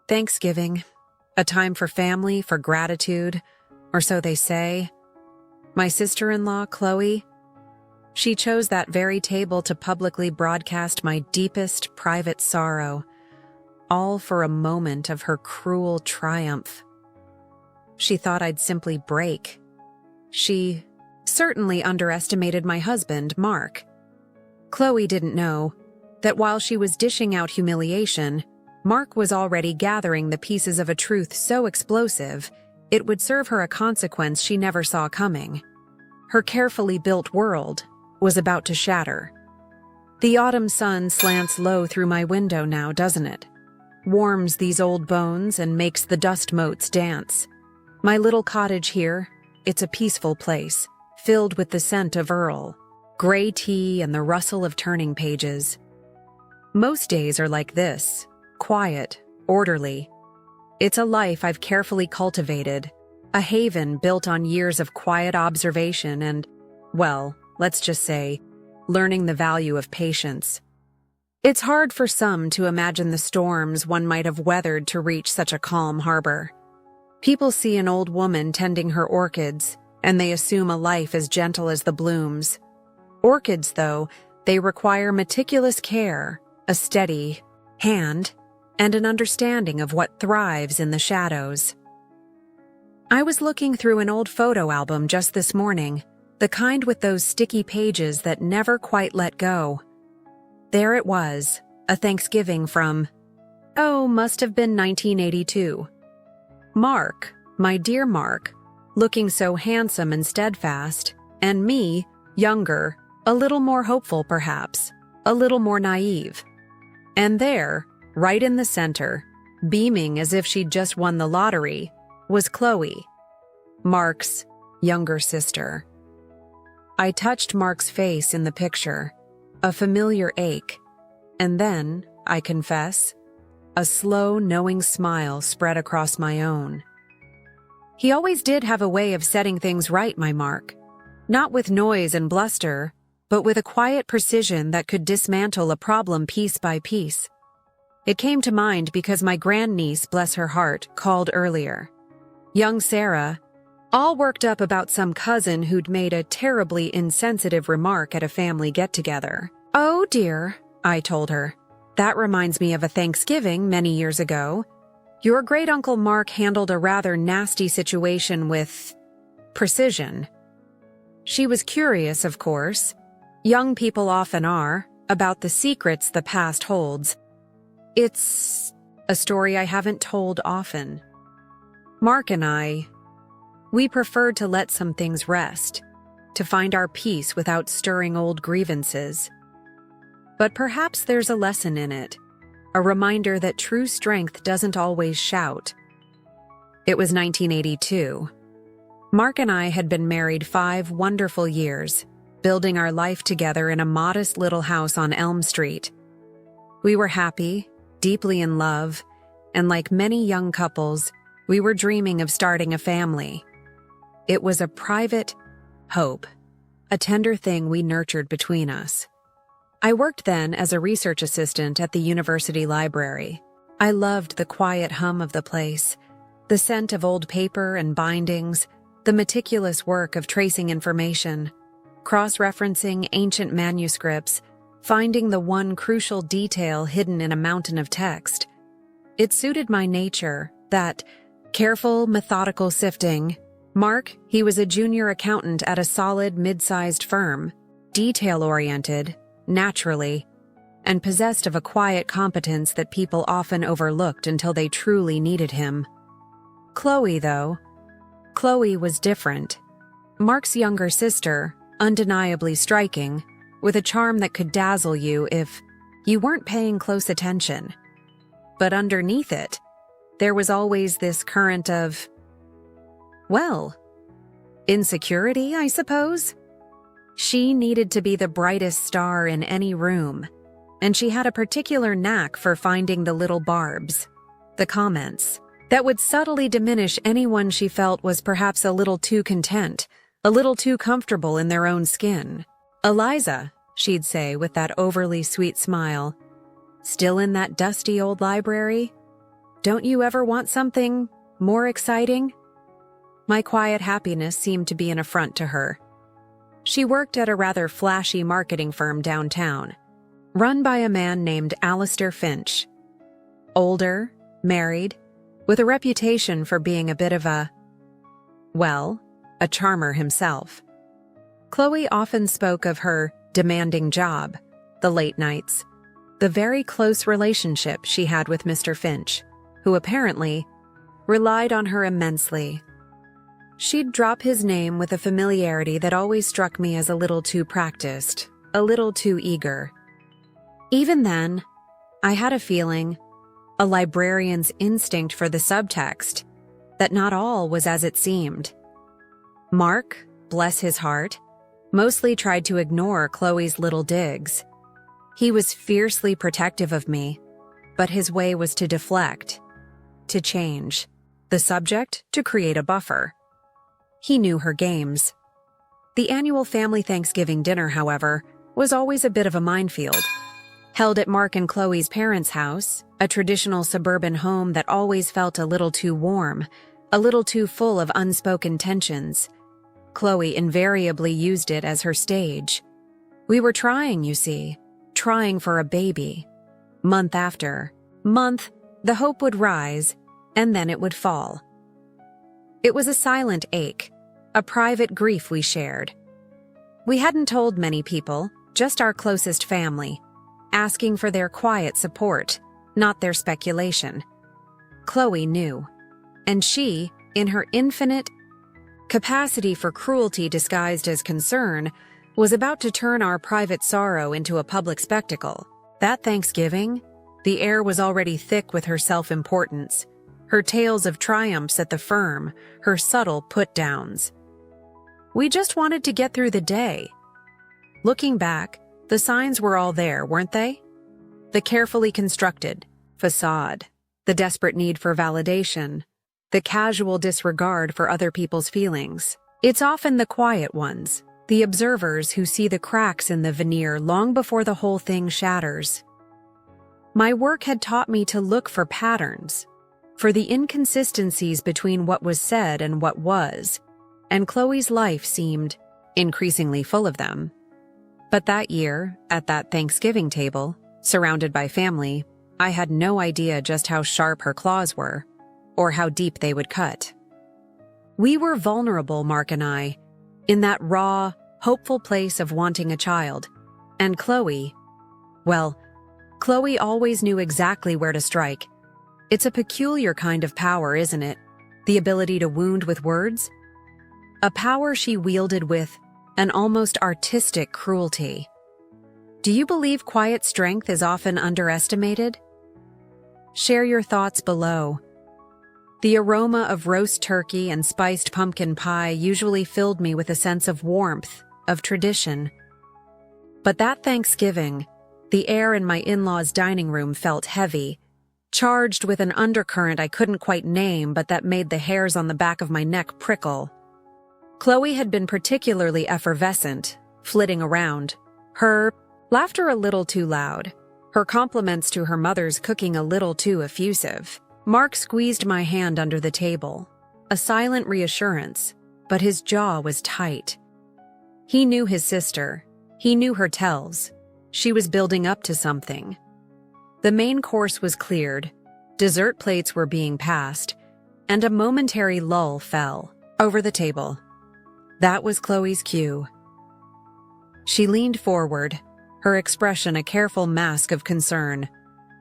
Thanksgiving, a time for family, for gratitude, or so they say. My sister-in-law, Chloe, she chose that very table to publicly broadcast my deepest private sorrow, all for a moment of her cruel triumph. She thought I'd simply break. She certainly underestimated my husband, Mark. Chloe didn't know that while she was dishing out humiliation, Mark was already gathering the pieces of a truth so explosive it would serve her a consequence she never saw coming. Her carefully built world was about to shatter. The autumn sun slants low through my window now, doesn't it? Warms these old bones and makes the dust motes dance. My little cottage here, it's a peaceful place, filled with the scent of Earl, gray tea and the rustle of turning pages. Most days are like this, quiet, orderly. It's a life I've carefully cultivated, a haven built on years of quiet observation and, well, let's just say, learning the value of patience. It's hard for some to imagine the storms one might have weathered to reach such a calm harbor. People see an old woman tending her orchids, and they assume a life as gentle as the blooms. Orchids, though, they require meticulous care, a steady hand, and an understanding of what thrives in the shadows. I was looking through an old photo album just this morning, the kind with those sticky pages that never quite let go. There it was, a Thanksgiving from, must have been 1982. Mark, my dear Mark, looking so handsome and steadfast, and me, younger, a little more hopeful perhaps, a little more naive. And there, right in the center, beaming as if she'd just won the lottery, was Chloe, Mark's younger sister. I touched Mark's face in the picture, a familiar ache, and then, I confess, a slow, knowing smile spread across my own. He always did have a way of setting things right, my Mark. Not with noise and bluster, but with a quiet precision that could dismantle a problem piece by piece. It came to mind because my grandniece, bless her heart, called earlier. Young Sarah, all worked up about some cousin who'd made a terribly insensitive remark at a family get-together. "Oh dear," I told her. "That reminds me of a Thanksgiving many years ago. Your great-uncle Mark handled a rather nasty situation with precision." She was curious, of course. Young people often are, about the secrets the past holds. It's a story I haven't told often. Mark and we preferred to let some things rest, to find our peace without stirring old grievances. But perhaps there's a lesson in it, a reminder that true strength doesn't always shout. It was 1982. Mark and I had been married 5 wonderful years, building our life together in a modest little house on Elm Street. We were happy, deeply in love, and like many young couples, we were dreaming of starting a family. It was a private hope, a tender thing we nurtured between us. I worked then as a research assistant at the university library. I loved the quiet hum of the place, the scent of old paper and bindings, the meticulous work of tracing information, cross-referencing ancient manuscripts, finding the one crucial detail hidden in a mountain of text. It suited my nature, that careful, methodical sifting. Mark, he was a junior accountant at a solid, mid-sized firm, detail-oriented, naturally, and possessed of a quiet competence that people often overlooked until they truly needed him. Chloe, though. Chloe was different. Mark's younger sister, undeniably striking, with a charm that could dazzle you if you weren't paying close attention. But underneath it, there was always this current of, well, insecurity, I suppose? She needed to be the brightest star in any room, and she had a particular knack for finding the little barbs, the comments, that would subtly diminish anyone she felt was perhaps a little too content, a little too comfortable in their own skin. "Eliza," she'd say with that overly sweet smile, "still in that dusty old library? Don't you ever want something more exciting?" My quiet happiness seemed to be an affront to her. She worked at a rather flashy marketing firm downtown, run by a man named Alistair Finch. Older, married, with a reputation for being a bit of a charmer himself. Chloe often spoke of her demanding job, the late nights, the very close relationship she had with Mr. Finch, who apparently relied on her immensely. She'd drop his name with a familiarity that always struck me as a little too practiced, a little too eager. Even then, I had a feeling, a librarian's instinct for the subtext, that not all was as it seemed. Mark, bless his heart, mostly tried to ignore Chloe's little digs. He was fiercely protective of me, but his way was to deflect, to change the subject, to create a buffer. He knew her games. The annual family Thanksgiving dinner, however, was always a bit of a minefield. Held at Mark and Chloe's parents' house, a traditional suburban home that always felt a little too warm, a little too full of unspoken tensions, Chloe invariably used it as her stage. We were trying, you see, trying for a baby. Month after month, the hope would rise, and then it would fall. It was a silent ache, a private grief we shared. We hadn't told many people, just our closest family, asking for their quiet support, not their speculation. Chloe knew, and she, in her infinite capacity for cruelty disguised as concern, was about to turn our private sorrow into a public spectacle. That Thanksgiving, the air was already thick with her self-importance, her tales of triumphs at the firm, her subtle put-downs. We just wanted to get through the day. Looking back, the signs were all there, weren't they? The carefully constructed facade, the desperate need for validation, the casual disregard for other people's feelings. It's often the quiet ones, the observers who see the cracks in the veneer long before the whole thing shatters. My work had taught me to look for patterns, for the inconsistencies between what was said and what was, and Chloe's life seemed increasingly full of them. But that year, at that Thanksgiving table, surrounded by family, I had no idea just how sharp her claws were, or how deep they would cut. We were vulnerable, Mark and I, in that raw, hopeful place of wanting a child, and Chloe always knew exactly where to strike. It's a peculiar kind of power, isn't it? The ability to wound with words? A power she wielded with an almost artistic cruelty. Do you believe quiet strength is often underestimated? Share your thoughts below. The aroma of roast turkey and spiced pumpkin pie usually filled me with a sense of warmth, of tradition. But that Thanksgiving, the air in my in-laws' dining room felt heavy, charged with an undercurrent I couldn't quite name but that made the hairs on the back of my neck prickle. Chloe had been particularly effervescent, flitting around, her laughter a little too loud, her compliments to her mother's cooking a little too effusive. Mark squeezed my hand under the table, a silent reassurance, but his jaw was tight. He knew his sister. He knew her tells. She was building up to something. The main course was cleared, dessert plates were being passed, and a momentary lull fell over the table. That was Chloe's cue. She leaned forward, her expression a careful mask of concern,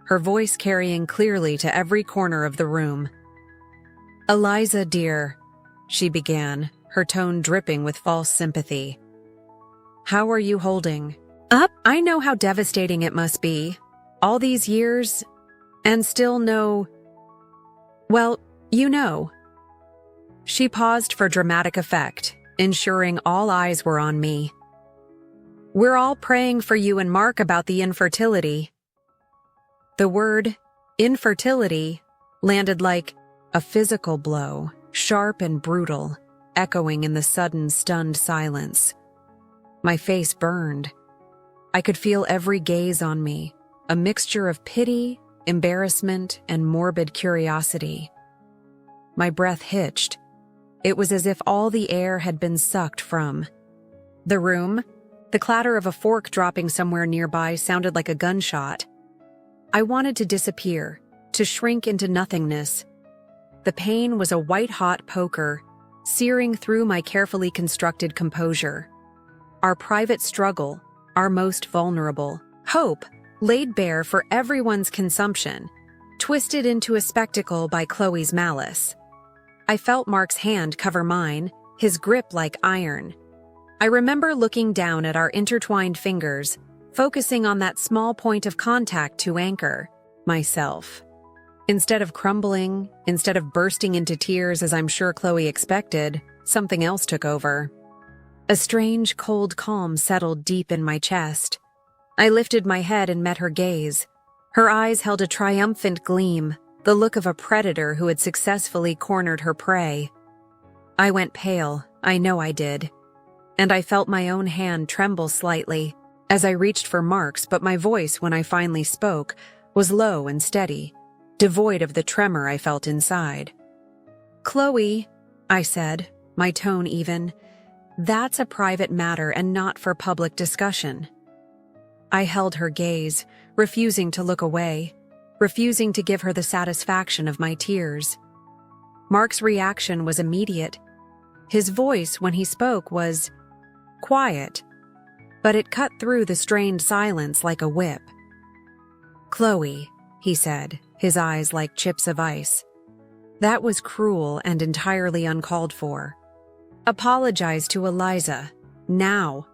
her voice carrying clearly to every corner of the room. "Eliza, dear," she began, her tone dripping with false sympathy. "How are you holding up? I know how devastating it must be. All these years, and still no... Well, you know." She paused for dramatic effect, ensuring all eyes were on me. "We're all praying for you and Mark about the infertility." The word, infertility, landed like a physical blow, sharp and brutal, echoing in the sudden, stunned silence. My face burned. I could feel every gaze on me, a mixture of pity embarrassment, and morbid curiosity. My breath hitched. It was as if all the air had been sucked from the room. The clatter of a fork dropping somewhere nearby sounded like a gunshot. I wanted to disappear, to shrink into nothingness. The pain was a white-hot poker, searing through my carefully constructed composure. Our private struggle, our most vulnerable hope, laid bare for everyone's consumption, twisted into a spectacle by Chloe's malice. I felt Mark's hand cover mine, his grip like iron. I remember looking down at our intertwined fingers, focusing on that small point of contact to anchor myself. Instead of crumbling, instead of bursting into tears as I'm sure Chloe expected, something else took over. A strange, cold calm settled deep in my chest. I lifted my head and met her gaze. Her eyes held a triumphant gleam, the look of a predator who had successfully cornered her prey. I went pale, I know I did. And I felt my own hand tremble slightly as I reached for Mark's, but my voice, when I finally spoke, was low and steady, devoid of the tremor I felt inside. "Chloe," I said, my tone even, "that's a private matter and not for public discussion." I held her gaze, refusing to look away, refusing to give her the satisfaction of my tears. Mark's reaction was immediate. His voice, when he spoke, was quiet, but it cut through the strained silence like a whip. "Chloe," he said, his eyes like chips of ice. "That was cruel and entirely uncalled for. Apologize to Eliza, now."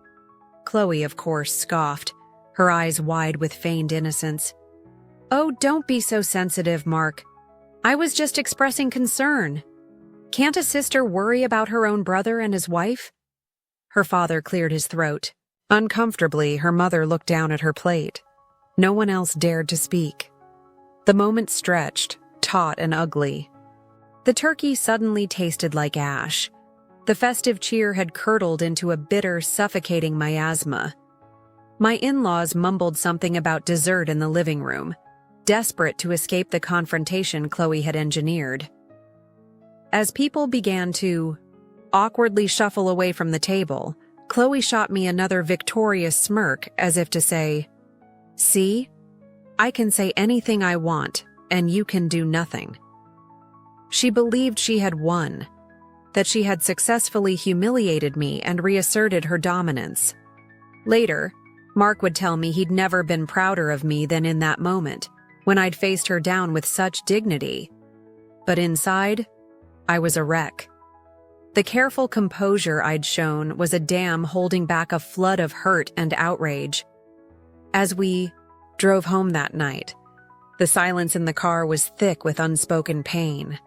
Chloe, of course, scoffed, her eyes wide with feigned innocence. "Oh, don't be so sensitive, Mark. I was just expressing concern. Can't a sister worry about her own brother and his wife?" Her father cleared his throat. Uncomfortably, her mother looked down at her plate. No one else dared to speak. The moment stretched, taut and ugly. The turkey suddenly tasted like ash. The festive cheer had curdled into a bitter, suffocating miasma. My in-laws mumbled something about dessert in the living room, desperate to escape the confrontation Chloe had engineered. As people began to awkwardly shuffle away from the table, Chloe shot me another victorious smirk as if to say, "See? I can say anything I want, and you can do nothing." She believed she had won, that she had successfully humiliated me and reasserted her dominance. Later, Mark would tell me he'd never been prouder of me than in that moment, when I'd faced her down with such dignity. But inside, I was a wreck. The careful composure I'd shown was a dam holding back a flood of hurt and outrage. As we drove home that night, the silence in the car was thick with unspoken pain.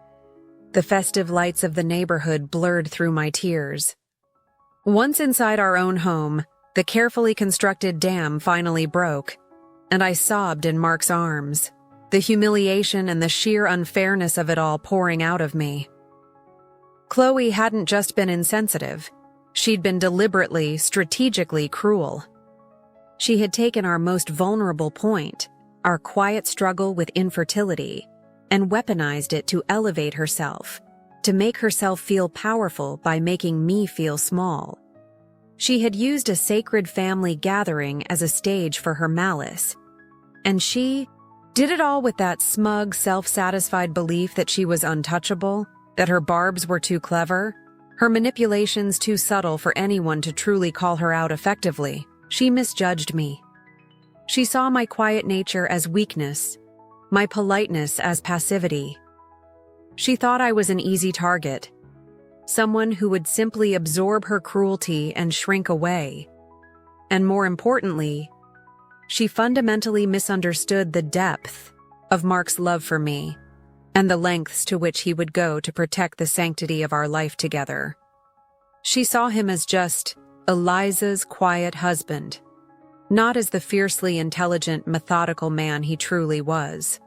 The festive lights of the neighborhood blurred through my tears. Once inside our own home, the carefully constructed dam finally broke, and I sobbed in Mark's arms, the humiliation and the sheer unfairness of it all pouring out of me. Chloe hadn't just been insensitive. She'd been deliberately, strategically cruel. She had taken our most vulnerable point, our quiet struggle with infertility, and weaponized it to elevate herself, to make herself feel powerful by making me feel small. She had used a sacred family gathering as a stage for her malice. And she did it all with that smug, self-satisfied belief that she was untouchable, that her barbs were too clever, her manipulations too subtle for anyone to truly call her out effectively. She misjudged me. She saw my quiet nature as weakness, my politeness as passivity. She thought I was an easy target, someone who would simply absorb her cruelty and shrink away. And more importantly, she fundamentally misunderstood the depth of Mark's love for me and the lengths to which he would go to protect the sanctity of our life together. She saw him as just Eliza's quiet husband, not as the fiercely intelligent, methodical man he truly was.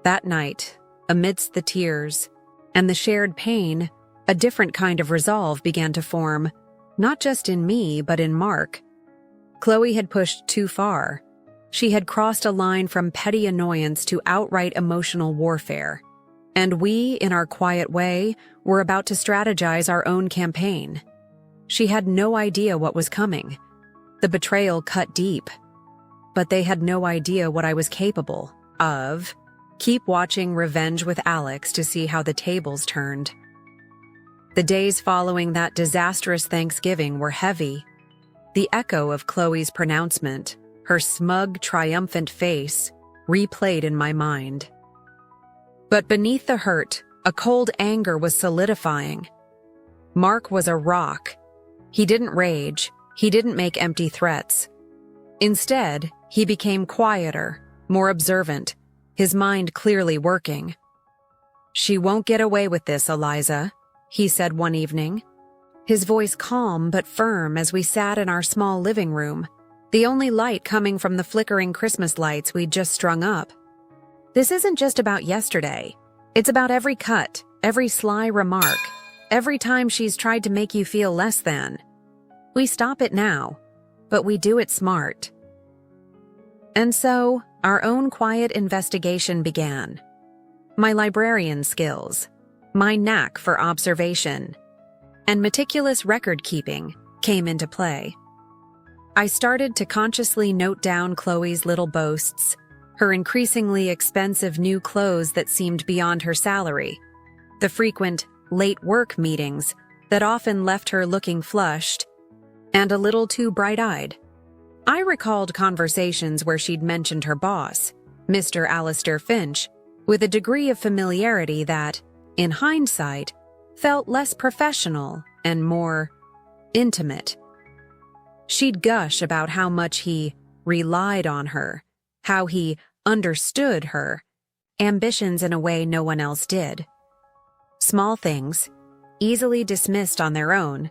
That night, amidst the tears and the shared pain, a different kind of resolve began to form, not just in me, but in Mark. Chloe had pushed too far. She had crossed a line from petty annoyance to outright emotional warfare. And we, in our quiet way, were about to strategize our own campaign. She had no idea what was coming. The betrayal cut deep. But they had no idea what I was capable of. Keep watching Revenge with Alex to see how the tables turned. The days following that disastrous Thanksgiving were heavy. The echo of Chloe's pronouncement, her smug, triumphant face, replayed in my mind. But beneath the hurt, a cold anger was solidifying. Mark was a rock. He didn't rage. He didn't make empty threats. Instead, he became quieter, more observant, his mind clearly working. "She won't get away with this, Eliza," he said one evening, his voice calm but firm as we sat in our small living room, the only light coming from the flickering Christmas lights we'd just strung up. "This isn't just about yesterday. It's about every cut, every sly remark, every time she's tried to make you feel less than. We stop it now, but we do it smart." And so, our own quiet investigation began. My librarian skills, my knack for observation, and meticulous record-keeping came into play. I started to consciously note down Chloe's little boasts, her increasingly expensive new clothes that seemed beyond her salary, the frequent late work meetings that often left her looking flushed and a little too bright-eyed. I recalled conversations where she'd mentioned her boss, Mr. Alistair Finch, with a degree of familiarity that, in hindsight, felt less professional and more intimate. She'd gush about how much he relied on her, how he understood her ambitions in a way no one else did. Small things, easily dismissed on their own,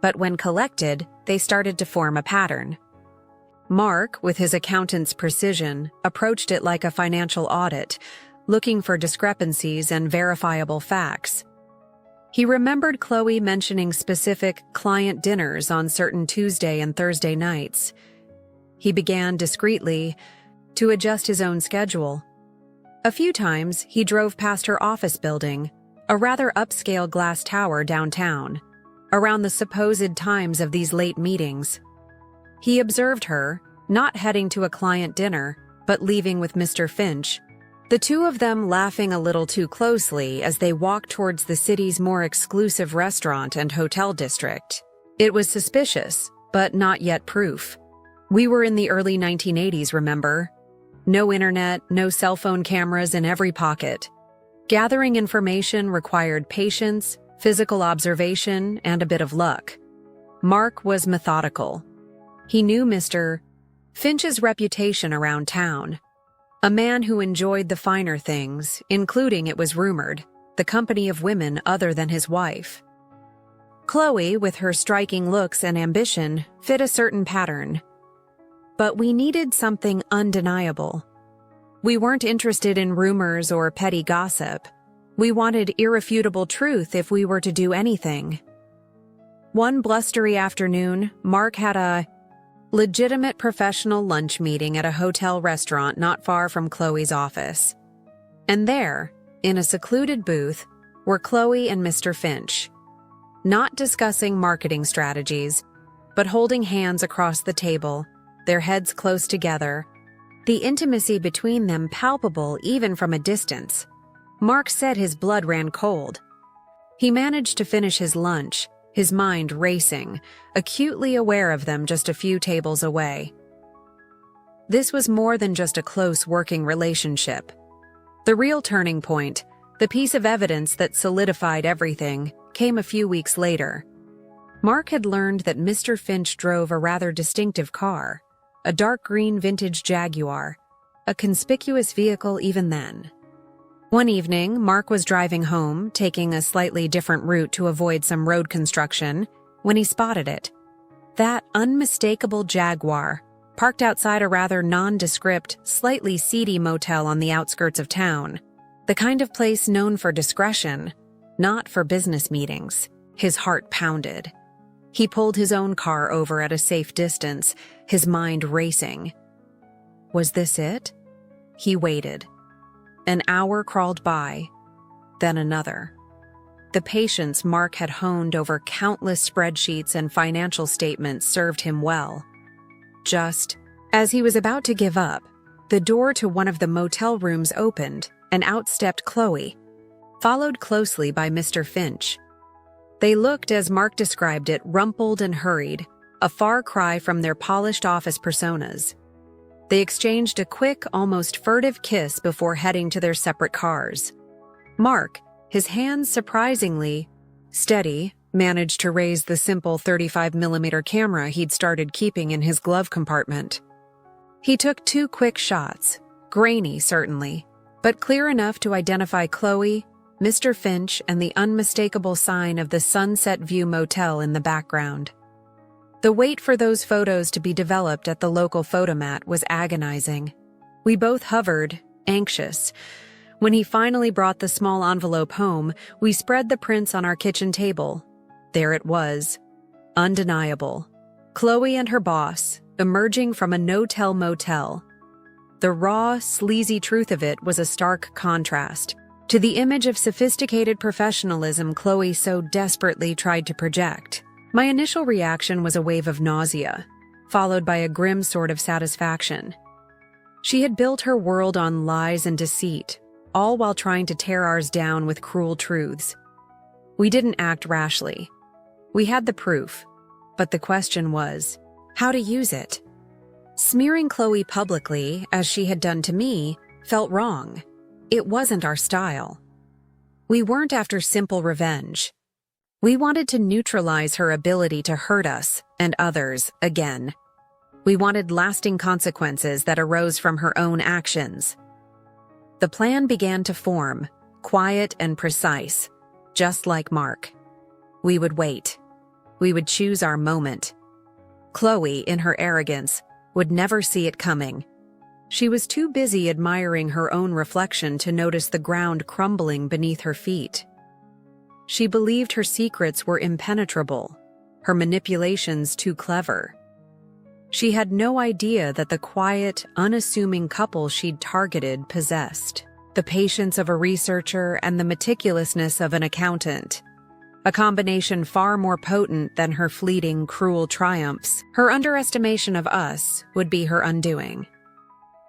but when collected, they started to form a pattern. Mark, with his accountant's precision, approached it like a financial audit, looking for discrepancies and verifiable facts. He remembered Chloe mentioning specific client dinners on certain Tuesday and Thursday nights. He began discreetly to adjust his own schedule. A few times, he drove past her office building, a rather upscale glass tower downtown, around the supposed times of these late meetings. He observed her, not heading to a client dinner, but leaving with Mr. Finch, the two of them laughing a little too closely as they walked towards the city's more exclusive restaurant and hotel district. It was suspicious, but not yet proof. We were in the early 1980s, remember? No internet, no cell phone cameras in every pocket. Gathering information required patience, physical observation, and a bit of luck. Mark was methodical. He knew Mr. Finch's reputation around town. A man who enjoyed the finer things, including, it was rumored, the company of women other than his wife. Chloe, with her striking looks and ambition, fit a certain pattern. But we needed something undeniable. We weren't interested in rumors or petty gossip. We wanted irrefutable truth if we were to do anything. One blustery afternoon, Mark had a legitimate professional lunch meeting at a hotel restaurant not far from Chloe's office. And there, in a secluded booth, were Chloe and Mr. Finch, not discussing marketing strategies, but holding hands across the table, their heads close together, the intimacy between them palpable even from a distance. Mark said his blood ran cold. He managed to finish his lunch, his mind racing, acutely aware of them just a few tables away. This was more than just a close working relationship. The real turning point, the piece of evidence that solidified everything, came a few weeks later. Mark had learned that Mr. Finch drove a rather distinctive car, a dark green vintage Jaguar, a conspicuous vehicle even then. One evening, Mark was driving home, taking a slightly different route to avoid some road construction, when he spotted it. That unmistakable Jaguar, parked outside a rather nondescript, slightly seedy motel on the outskirts of town. The kind of place known for discretion, not for business meetings. His heart pounded. He pulled his own car over at a safe distance, his mind racing. Was this it? He waited. An hour crawled by, then another. The patience Mark had honed over countless spreadsheets and financial statements served him well. Just as he was about to give up, the door to one of the motel rooms opened, and out stepped Chloe, followed closely by Mr. Finch. They looked, as Mark described it, rumpled and hurried, a far cry from their polished office personas. They exchanged a quick, almost furtive kiss before heading to their separate cars. Mark, his hands surprisingly steady, managed to raise the simple 35mm camera he'd started keeping in his glove compartment. He took 2 quick shots, grainy certainly, but clear enough to identify Chloe, Mr. Finch, and the unmistakable sign of the Sunset View Motel in the background. The wait for those photos to be developed at the local photomat was agonizing. We both hovered, anxious. When he finally brought the small envelope home, we spread the prints on our kitchen table. There it was. Undeniable. Chloe and her boss, emerging from a no-tell motel. The raw, sleazy truth of it was a stark contrast to the image of sophisticated professionalism Chloe so desperately tried to project. My initial reaction was a wave of nausea, followed by a grim sort of satisfaction. She had built her world on lies and deceit, all while trying to tear ours down with cruel truths. We didn't act rashly. We had the proof, but the question was, how to use it? Smearing Chloe publicly, as she had done to me, felt wrong. It wasn't our style. We weren't after simple revenge. We wanted to neutralize her ability to hurt us and others again. We wanted lasting consequences that arose from her own actions. The plan began to form, quiet and precise, just like Mark. We would wait. We would choose our moment. Chloe, in her arrogance, would never see it coming. She was too busy admiring her own reflection to notice the ground crumbling beneath her feet. She believed her secrets were impenetrable, her manipulations too clever. She had no idea that the quiet, unassuming couple she'd targeted possessed the patience of a researcher and the meticulousness of an accountant, a combination far more potent than her fleeting, cruel triumphs. Her underestimation of us would be her undoing.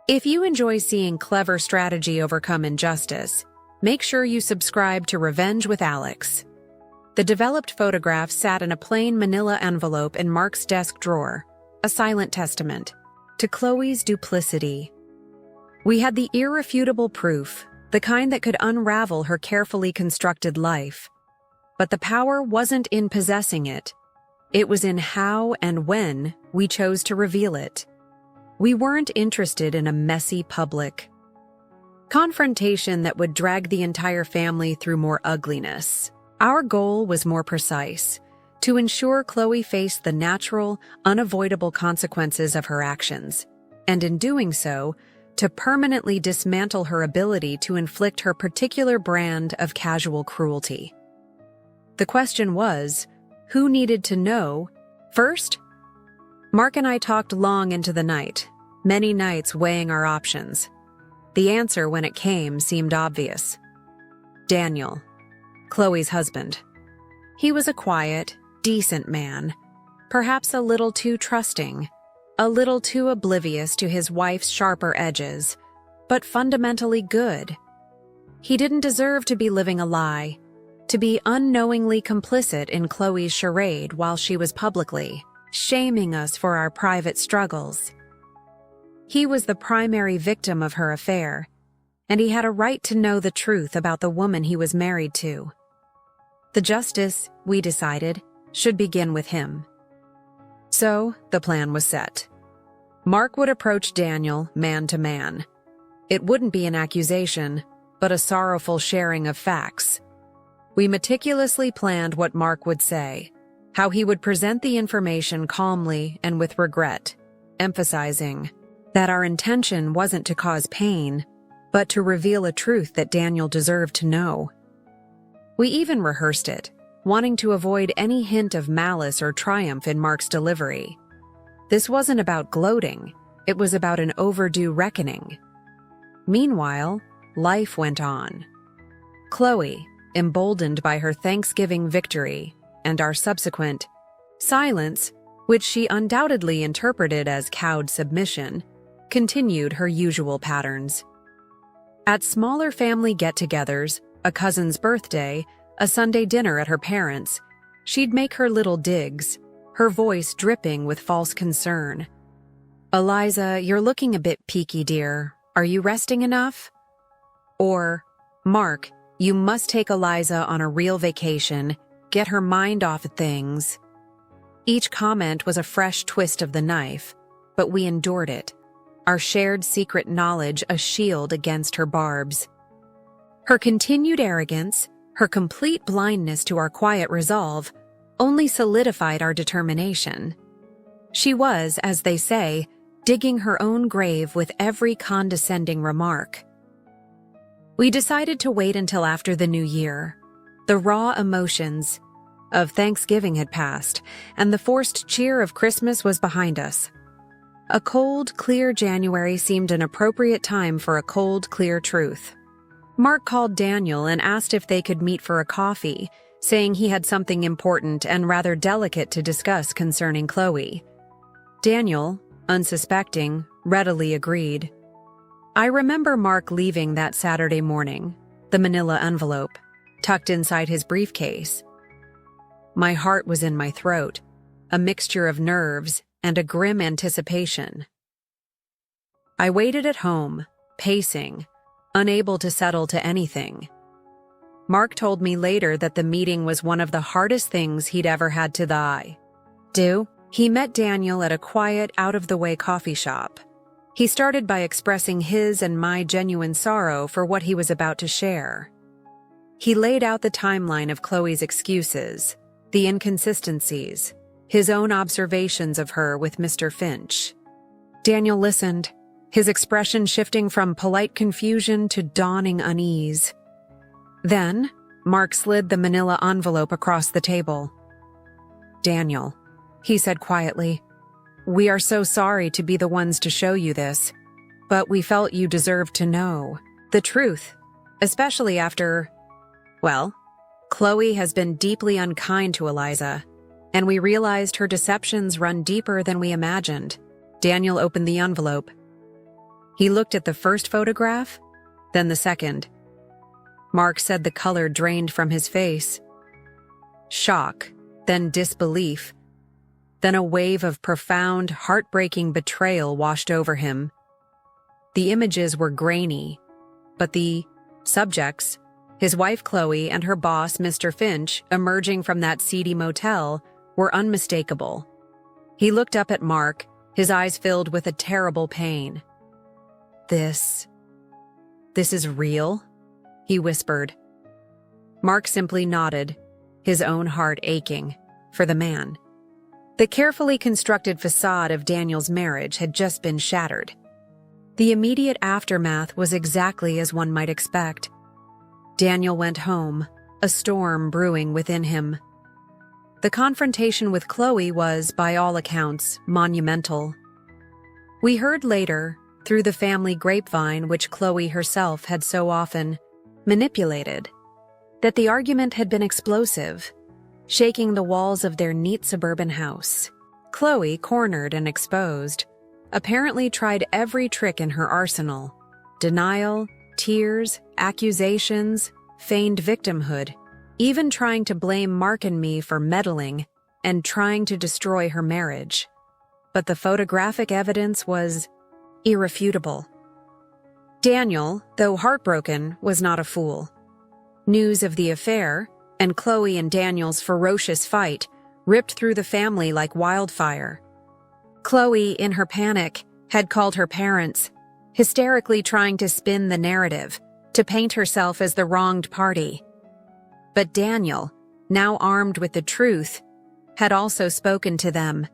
If you enjoy seeing clever strategy overcome injustice, make sure you subscribe to Revenge with Alex. The developed photograph sat in a plain manila envelope in Mark's desk drawer, a silent testament to Chloe's duplicity. We had the irrefutable proof, the kind that could unravel her carefully constructed life. But the power wasn't in possessing it. It was in how and when we chose to reveal it. We weren't interested in a messy public confrontation that would drag the entire family through more ugliness. Our goal was more precise, to ensure Chloe faced the natural, unavoidable consequences of her actions, and in doing so, to permanently dismantle her ability to inflict her particular brand of casual cruelty. The question was, who needed to know first? Mark and I talked long into the night, many nights weighing our options. The answer, when it came, seemed obvious. Daniel, Chloe's husband. He was a quiet, decent man, perhaps a little too trusting, a little too oblivious to his wife's sharper edges, but fundamentally good. He didn't deserve to be living a lie, to be unknowingly complicit in Chloe's charade while she was publicly shaming us for our private struggles. He was the primary victim of her affair, and he had a right to know the truth about the woman he was married to. The justice, we decided, should begin with him. So, the plan was set. Mark would approach Daniel man to man. It wouldn't be an accusation, but a sorrowful sharing of facts. We meticulously planned what Mark would say, how he would present the information calmly and with regret, emphasizing that our intention wasn't to cause pain, but to reveal a truth that Daniel deserved to know. We even rehearsed it, wanting to avoid any hint of malice or triumph in Mark's delivery. This wasn't about gloating. It was about an overdue reckoning. Meanwhile, life went on. Chloe, emboldened by her Thanksgiving victory and our subsequent silence, which she undoubtedly interpreted as cowed submission, continued her usual patterns. At smaller family get-togethers, a cousin's birthday, a Sunday dinner at her parents', she'd make her little digs, her voice dripping with false concern. "Eliza, you're looking a bit peaky, dear. Are you resting enough?" Or, "Mark, you must take Eliza on a real vacation, get her mind off of things." Each comment was a fresh twist of the knife, but we endured it, our shared secret knowledge a shield against her barbs. Her continued arrogance, her complete blindness to our quiet resolve, only solidified our determination. She was, as they say, digging her own grave with every condescending remark. We decided to wait until after the new year. The raw emotions of Thanksgiving had passed, and the forced cheer of Christmas was behind us. A cold, clear January seemed an appropriate time for a cold, clear truth. Mark called Daniel and asked if they could meet for a coffee, saying he had something important and rather delicate to discuss concerning Chloe. Daniel, unsuspecting, readily agreed. I remember Mark leaving that Saturday morning, the manila envelope, tucked inside his briefcase. My heart was in my throat, a mixture of nerves and a grim anticipation. I waited at home, pacing, unable to settle to anything. Mark told me later that the meeting was one of the hardest things he'd ever had to do. He met Daniel at a quiet, out-of-the-way coffee shop. He started by expressing his and my genuine sorrow for what he was about to share. He laid out the timeline of Chloe's excuses, the inconsistencies, his own observations of her with Mr. Finch. Daniel listened, his expression shifting from polite confusion to dawning unease. Then, Mark slid the manila envelope across the table. "Daniel," he said quietly, "we are so sorry to be the ones to show you this, but we felt you deserved to know the truth, especially after, well, Chloe has been deeply unkind to Eliza, and we realized her deceptions run deeper than we imagined." Daniel opened the envelope. He looked at the first photograph, then the second. Mark said the color drained from his face. Shock, then disbelief, then a wave of profound, heartbreaking betrayal washed over him. The images were grainy, but the subjects, his wife Chloe and her boss Mr. Finch, emerging from that seedy motel, were unmistakable. He looked up at Mark, his eyes filled with a terrible pain. This is real?" he whispered. Mark simply nodded, his own heart aching for the man. The carefully constructed facade of Daniel's marriage had just been shattered. The immediate aftermath was exactly as one might expect. Daniel went home, a storm brewing within him. The confrontation with Chloe was, by all accounts, monumental. We heard later, through the family grapevine which Chloe herself had so often manipulated, that the argument had been explosive, shaking the walls of their neat suburban house. Chloe, cornered and exposed, apparently tried every trick in her arsenal: denial, tears, accusations, feigned victimhood, even trying to blame Mark and me for meddling and trying to destroy her marriage. But the photographic evidence was irrefutable. Daniel, though heartbroken, was not a fool. News of the affair, and Chloe and Daniel's ferocious fight, ripped through the family like wildfire. Chloe, in her panic, had called her parents, hysterically trying to spin the narrative, to paint herself as the wronged party. But Daniel, now armed with the truth, had also spoken to them,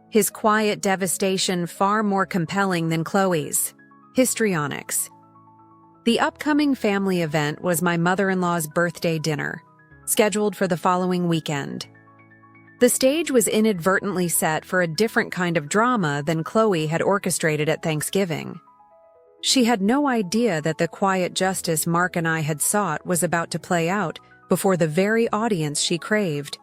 his quiet devastation far more compelling than Chloe's. Histrionics. The upcoming family event was my mother-in-law's birthday dinner, scheduled for the following weekend. The stage was inadvertently set for a different kind of drama than Chloe had orchestrated at Thanksgiving. She had no idea that the quiet justice Mark and I had sought was about to play out before the very audience she craved.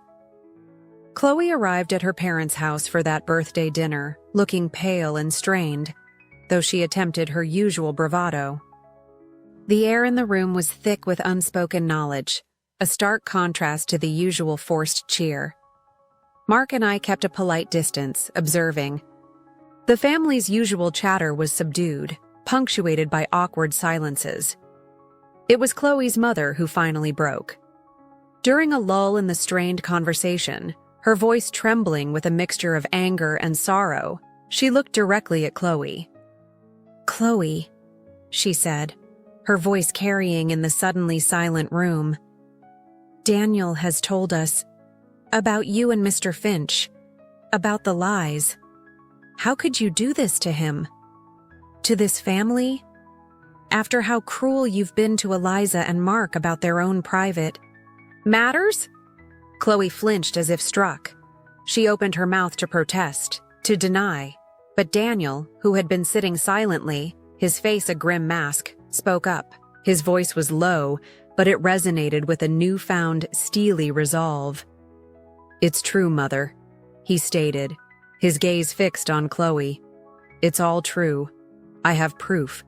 Chloe arrived at her parents' house for that birthday dinner, looking pale and strained, though she attempted her usual bravado. The air in the room was thick with unspoken knowledge, a stark contrast to the usual forced cheer. Mark and I kept a polite distance, observing. The family's usual chatter was subdued, punctuated by awkward silences. It was Chloe's mother who finally broke. During a lull in the strained conversation, her voice trembling with a mixture of anger and sorrow, she looked directly at Chloe. "Chloe," she said, her voice carrying in the suddenly silent room. "Daniel has told us about you and Mr. Finch, about the lies. How could you do this to him? To this family? After how cruel you've been to Eliza and Mark about their own private matters?" Chloe flinched as if struck. She opened her mouth to protest, to deny, but Daniel, who had been sitting silently, his face a grim mask, spoke up. His voice was low, but it resonated with a newfound, steely resolve. "It's true, Mother," he stated, his gaze fixed on Chloe. "It's all true. I have proof.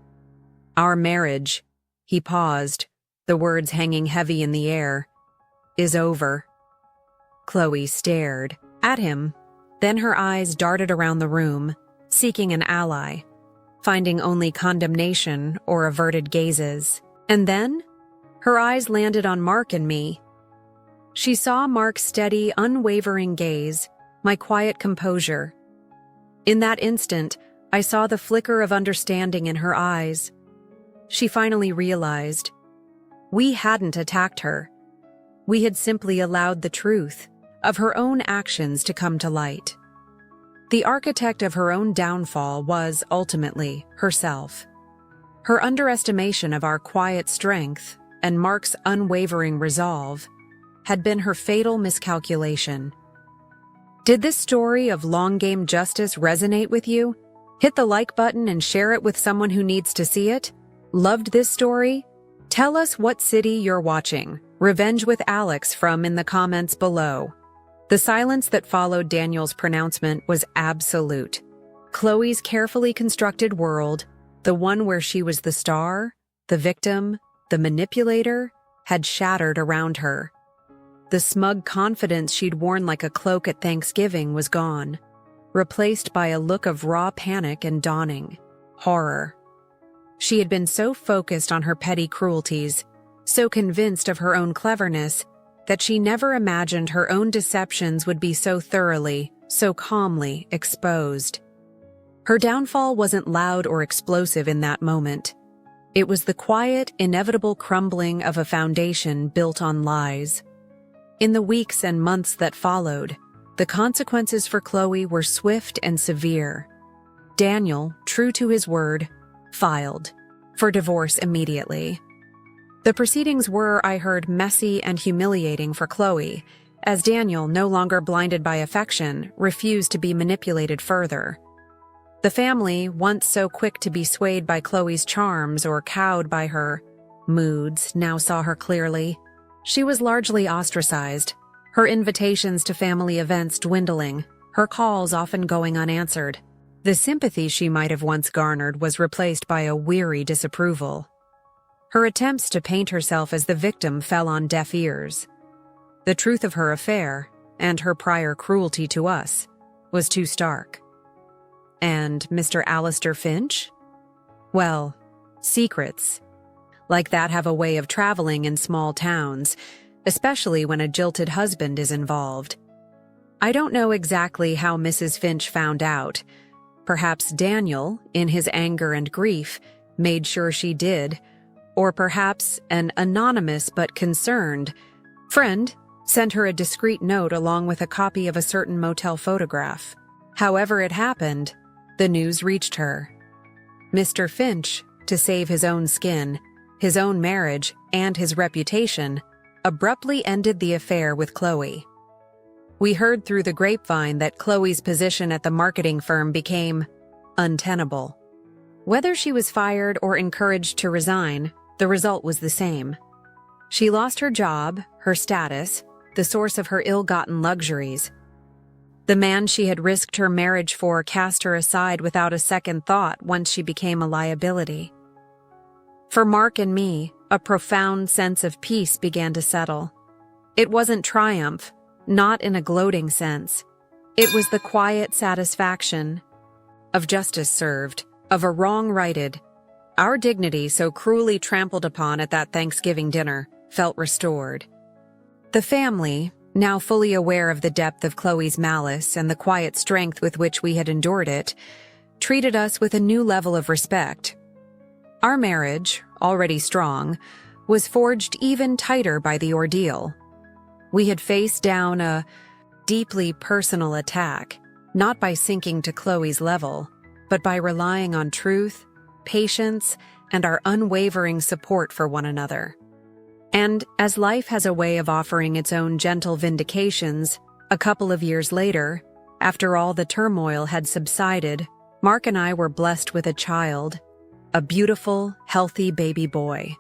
Our marriage," he paused, the words hanging heavy in the air, "is over." Chloe stared at him, then her eyes darted around the room, seeking an ally, finding only condemnation or averted gazes. And then, her eyes landed on Mark and me. She saw Mark's steady, unwavering gaze, my quiet composure. In that instant, I saw the flicker of understanding in her eyes. She finally realized. We hadn't attacked her. We had simply allowed the truth of her own actions to come to light. The architect of her own downfall was, ultimately, herself. Her underestimation of our quiet strength and Mark's unwavering resolve had been her fatal miscalculation. Did this story of long-game justice resonate with you? Hit the like button and share it with someone who needs to see it. Loved this story? Tell us what city you're watching Revenge with Alex from in the comments below. The silence that followed Daniel's pronouncement was absolute. Chloe's carefully constructed world, the one where she was the star, the victim, the manipulator, had shattered around her. The smug confidence she'd worn like a cloak at Thanksgiving was gone, replaced by a look of raw panic and dawning horror. She had been so focused on her petty cruelties, so convinced of her own cleverness, that she never imagined her own deceptions would be so thoroughly, so calmly exposed. Her downfall wasn't loud or explosive in that moment. It was the quiet, inevitable crumbling of a foundation built on lies. In the weeks and months that followed, the consequences for Chloe were swift and severe. Daniel, true to his word, filed for divorce immediately. The proceedings were, I heard, messy and humiliating for Chloe, as Daniel, no longer blinded by affection, refused to be manipulated further. The family, once so quick to be swayed by Chloe's charms or cowed by her moods, now saw her clearly. She was largely ostracized, her invitations to family events dwindling, her calls often going unanswered. The sympathy she might have once garnered was replaced by a weary disapproval. Her attempts to paint herself as the victim fell on deaf ears. The truth of her affair, and her prior cruelty to us, was too stark. And Mr. Alistair Finch? Well, secrets like that have a way of traveling in small towns, especially when a jilted husband is involved. I don't know exactly how Mrs. Finch found out. Perhaps Daniel, in his anger and grief, made sure she did, or perhaps an anonymous but concerned friend sent her a discreet note along with a copy of a certain motel photograph. However it happened, the news reached her. Mr. Finch, to save his own skin, his own marriage, and his reputation, abruptly ended the affair with Chloe. We heard through the grapevine that Chloe's position at the marketing firm became untenable. Whether she was fired or encouraged to resign, the result was the same. She lost her job, her status, the source of her ill-gotten luxuries. The man she had risked her marriage for cast her aside without a second thought once she became a liability. For Mark and me, a profound sense of peace began to settle. It wasn't triumph, not in a gloating sense. It was the quiet satisfaction of justice served, of a wrong righted. Our dignity, so cruelly trampled upon at that Thanksgiving dinner, felt restored. The family, now fully aware of the depth of Chloe's malice and the quiet strength with which we had endured it, treated us with a new level of respect. Our marriage, already strong, was forged even tighter by the ordeal. We had faced down a deeply personal attack, not by sinking to Chloe's level, but by relying on truth, patience, and our unwavering support for one another. And as life has a way of offering its own gentle vindications, a couple of years later, after all the turmoil had subsided, Mark and I were blessed with a child, a beautiful, healthy baby boy.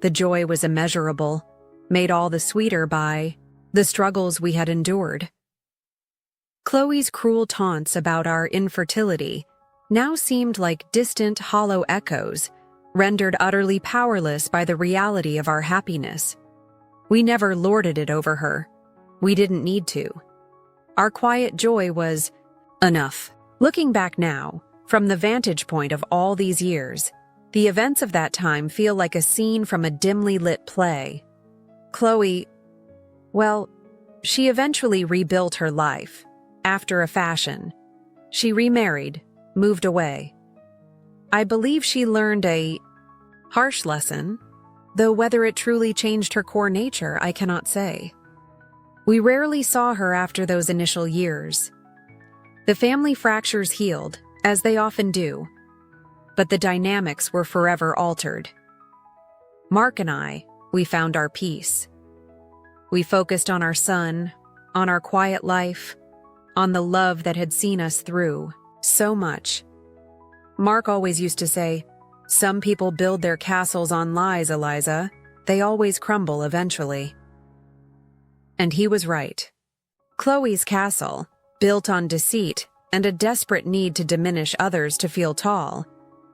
The joy was immeasurable, made all the sweeter by the struggles we had endured. Chloe's cruel taunts about our infertility now seemed like distant, hollow echoes, rendered utterly powerless by the reality of our happiness. We never lorded it over her. We didn't need to. Our quiet joy was enough. Looking back now, from the vantage point of all these years, the events of that time feel like a scene from a dimly lit play. Chloe, well, she eventually rebuilt her life, after a fashion. She remarried, moved away. I believe she learned a harsh lesson, though whether it truly changed her core nature, I cannot say. We rarely saw her after those initial years. The family fractures healed, as they often do, but the dynamics were forever altered. Mark and I, we found our peace. We focused on our son, on our quiet life, on the love that had seen us through so much. Mark always used to say, "Some people build their castles on lies, Eliza. They always crumble eventually." And he was right. Chloe's castle, built on deceit and a desperate need to diminish others to feel tall,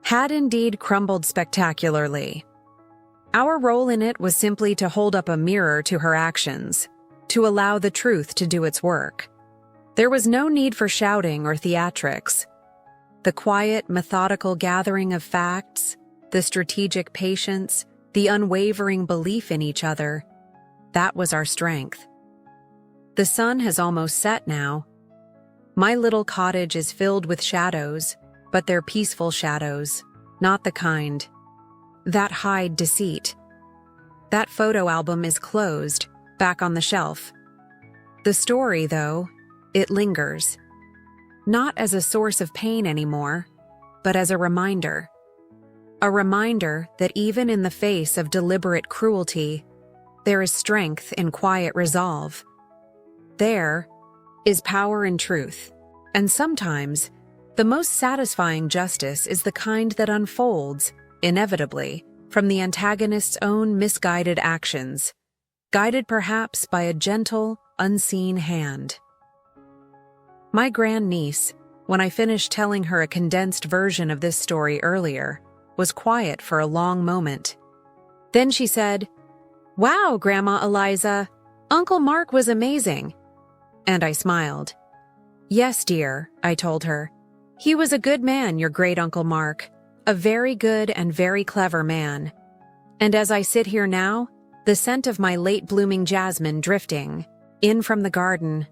had indeed crumbled spectacularly. Our role in it was simply to hold up a mirror to her actions, to allow the truth to do its work. There was no need for shouting or theatrics. The quiet, methodical gathering of facts, the strategic patience, the unwavering belief in each other, that was our strength. The sun has almost set now. My little cottage is filled with shadows, but they're peaceful shadows, not the kind that hide deceit. That photo album is closed, back on the shelf. The story, though, it lingers. Not as a source of pain anymore, but as a reminder. A reminder that even in the face of deliberate cruelty, there is strength in quiet resolve. There is power in truth, and sometimes the most satisfying justice is the kind that unfolds, inevitably, from the antagonist's own misguided actions, guided perhaps by a gentle, unseen hand. My grandniece, when I finished telling her a condensed version of this story earlier, was quiet for a long moment. Then she said, "Wow, Grandma Eliza, Uncle Mark was amazing." And I smiled. "Yes, dear," I told her. "He was a good man, your great-uncle Mark, a very good and very clever man. And as I sit here now, the scent of my late-blooming jasmine drifting in from the garden,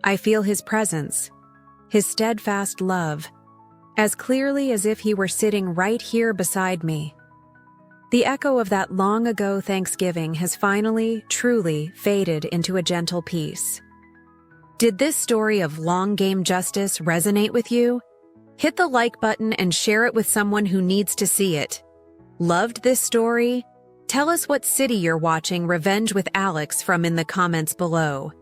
I feel his presence, his steadfast love, as clearly as if he were sitting right here beside me. The echo of that long-ago Thanksgiving has finally, truly faded into a gentle peace." Did this story of long-game justice resonate with you? Hit the like button and share it with someone who needs to see it. Loved this story? Tell us what city you're watching Revenge with Alex from in the comments below.